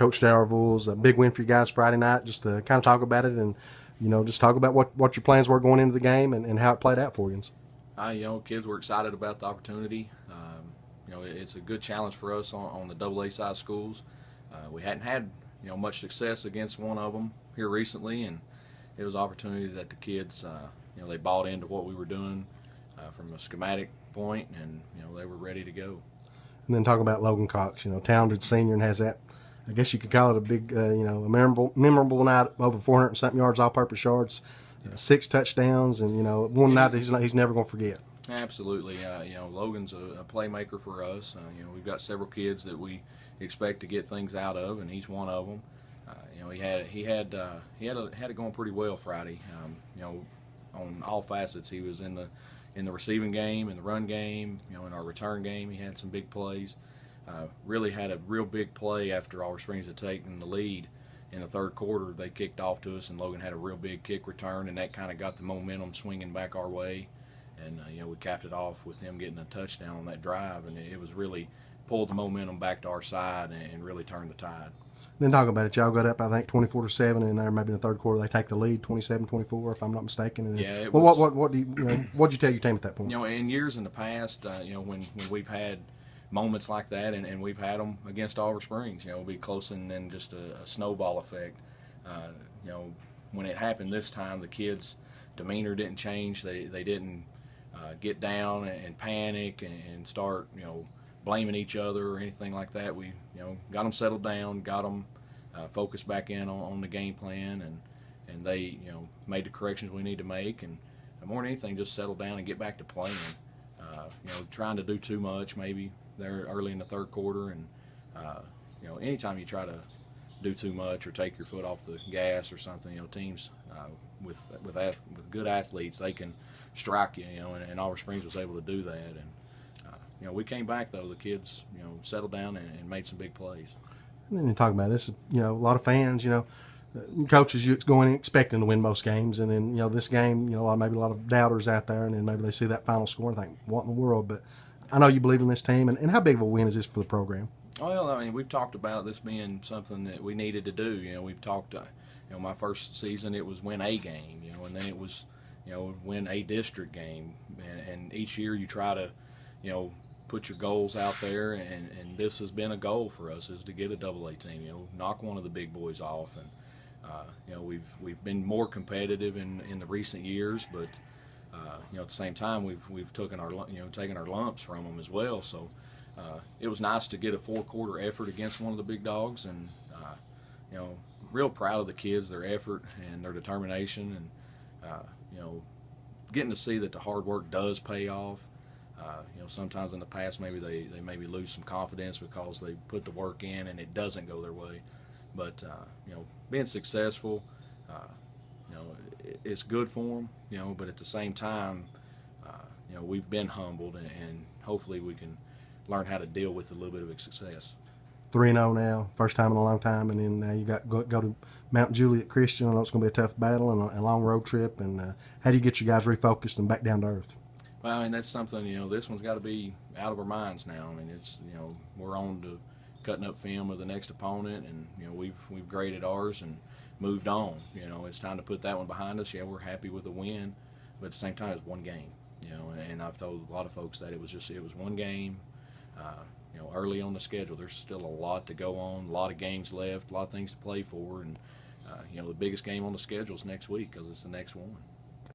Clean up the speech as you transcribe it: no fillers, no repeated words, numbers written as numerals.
Coach Darryl Voyles. A big win for you guys Friday night. Just to kind of talk about it and, just talk about what your plans were going into the game and how it played out for you. Kids were excited about the opportunity. It's a good challenge for us on the AA side schools. We hadn't had much success against one of them here recently, and it was an opportunity that the kids they bought into what we were doing from a schematic point, and they were ready to go. And then talk about Logan Cox, talented senior, and has that, I guess you could call it a big, a memorable night, over 400 and something yards, all-purpose yards, 6 touchdowns, and one night that he's never going to forget. Absolutely. Logan's a playmaker for us. We've got several kids that we expect to get things out of, and he's one of them. He had it going pretty well Friday. On all facets, he was in the receiving game, in the run game, in our return game. He had some big plays. Really had a real big play after Oliver Springs had taken the lead in the third quarter. They kicked off to us, and Logan had a real big kick return, and that kind of got the momentum swinging back our way. And we capped it off with him getting a touchdown on that drive, and it was really pulled the momentum back to our side and really turned the tide. Then talk about it. Y'all got up, I think, 24-7, and there maybe in the third quarter they take the lead, 27-24, if I'm not mistaken. And yeah. What did you tell your team at that point? In years in the past, when we've had moments like that, and we've had them against Oliver Springs, it'll be closer than just a snowball effect. When it happened this time, the kids' demeanor didn't change. They didn't get down and panic and start blaming each other or anything like that. We got them settled down, got them focused back in on the game plan, and they made the corrections we need to make, and more than anything just settled down and get back to playing. Trying to do too much maybe there early in the third quarter, and anytime you try to do too much or take your foot off the gas or something, teams with good athletes, they can strike you, and Oliver Springs was able to do that. And we came back though. The kids, settled down and made some big plays. And then you talk about this, a lot of fans, coaches, you going in expecting to win most games, and then this game, maybe a lot of doubters out there, and then maybe they see that final score and think, what in the world? But I know you believe in this team, and how big of a win is this for the program? Well, we've talked about this being something that we needed to do. We've talked, my first season it was win a game, and then it was, win a district game, and each year you try to, put your goals out there, and this has been a goal for us, is to get a AA team, knock one of the big boys off, and we've been more competitive in the recent years, but at the same time we've taken our lumps from them as well. So it was nice to get a 4-quarter effort against one of the big dogs, and real proud of the kids, their effort and their determination, and getting to see that the hard work does pay off. Sometimes in the past maybe they maybe lose some confidence because they put the work in and it doesn't go their way. But being successful, it's good for them. But at the same time, we've been humbled, and hopefully we can learn how to deal with a little bit of success. 3-0 now, first time in a long time, and then now you got go to Mount Juliet Christian. I know it's going to be a tough battle and a long road trip. And how do you get you guys refocused and back down to earth? Well, and that's something, this one's got to be out of our minds now. It's, we're on to cutting up film with the next opponent, and, we've graded ours and moved on. It's time to put that one behind us. Yeah, we're happy with the win, but at the same time, it's one game, and I've told a lot of folks that it was one game, early on the schedule. There's still a lot to go on, a lot of games left, a lot of things to play for, and, the biggest game on the schedule is next week because it's the next one.